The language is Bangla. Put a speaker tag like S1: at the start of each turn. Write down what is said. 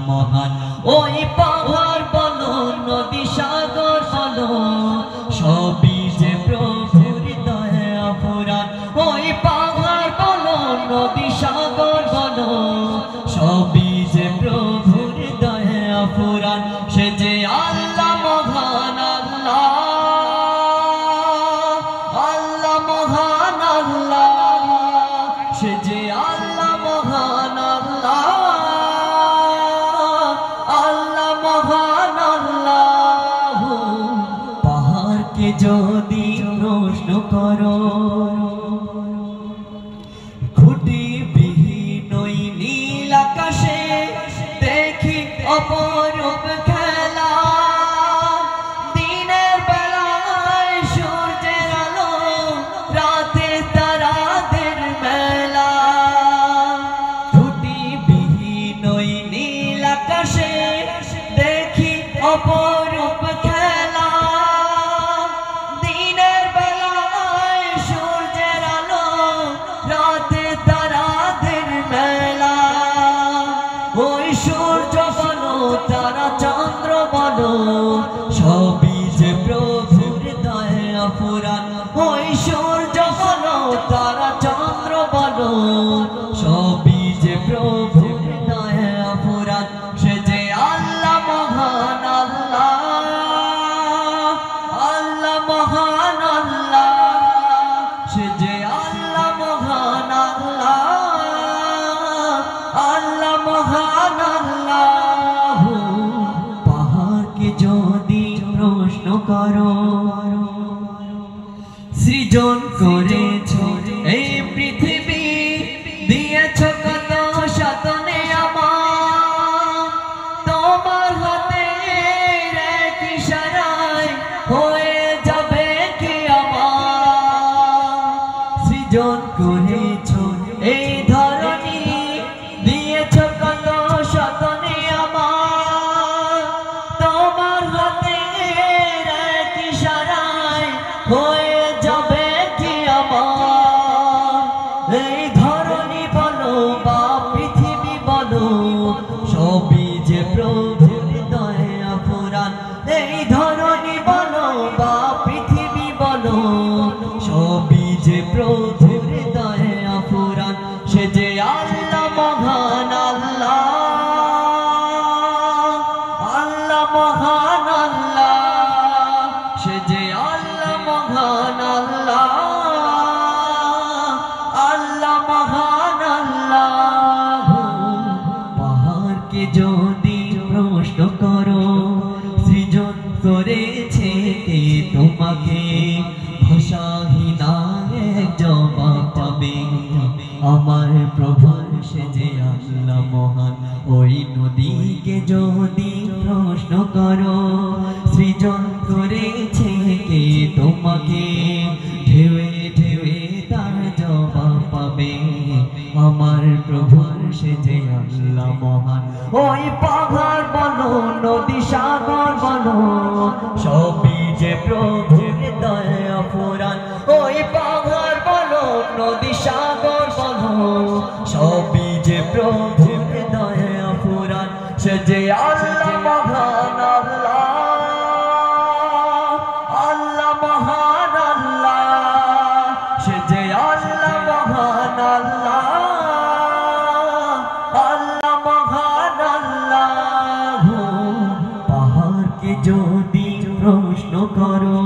S1: মহান ওই পাহাড় বলো নদী সাগর বলো সবই যে প্রভুর দয়া ফুরান ওই পাহাড় বলো নদী সাগর বলো সবই যে প্রভুর দয়া ফুরান সে যে আল্লাহ মহান আল্লাহ আল্লাহ মহান আল্লাহ সে যে আল্লাহ মহান আল্লাহ আল্লাহ মহান আল্লাহ পাহাড়কে যদি প্রশ্ন করো খুঁটিবিহীন ওই নীল আকাশে দেখি অপরূপ খেলা দিনের বেলায় সূর্যের আলো রাতে তারাদের মেলা খুঁটিবিহীন ওই নীল আকাশে দেখি অপরূপ খেলা দিনের বেলায় সূর্যের আলো রাতে তারাদের মেলা ওই সূর্য বলো তারা চন্দ্র বলো সবই যে প্রভুর দয়া ফুরান ওই সূর্য বলো তারা চন্দ্র বলো সবই যে প্রভুর দয়া ফুরান সে যে আল্লাহ মহান আল্লাহ আল্লাহ মহান আল্লাহ সে যে আল্লাহ মহান আল্লাহ আল্লাহ মহান আল্লাহ পাহাড়কে যদি প্রশ্ন করো সৃজন করেছ এই পৃথিবী দিয়েছ কত সাধনে আমার তোমার হাতে এক ইশারায় হয়ে যাবে কি আমার সৃজন করেছ এই ধরনী দিয়েছ কত সাধনে আমার তোমার হাতে এক ইশারায় হয়ে যাবে কি আমার এই ধরনী বলো বা পৃথিবী বলো সবই যে প্রভুর দয়া ফুরান এই ধরনী বলো বা পৃথিবী বলো সবই যে প্রভুর দয়া ফুরান সে যে আল্লাহ মহান আল্লাহ আল্লাহ মহান আল্লাহ সে যে আল্লাহ মহান আল্লাহ আল্লাহ মহান আল্লাহ পাহাড়কে যদি প্রশ্ন করো সৃজন করেছে কে তোমাকে ভাষাহীনা এক জবাব পাবে আমার প্রভু সে যে আল্লাহ মহান ওই নদীকে যদি প্রশ্ন করো সৃজন করেছে কে তোমাকে ঢেউয়ে ঢেউয়ে তার জবাব পাবে আমার প্রভু সে যে আল্লাহ মহান ওই পাহাড় বলো নদী সাগর বলো সবই যে প্রভুর দয়া ফুরান ওই পাহাড় বলো নদী সাগর বলো সবই যে প্রভুর দয়া ফুরান সে যে আল্লাহ মহান আল্লাহ আল্লাহ মহান আল্লাহ সে যে আল্লাহ মহান আল্লাহ আল্লাহ মহান আল্লাহ পাহাড়কে যদি প্রশ্ন করো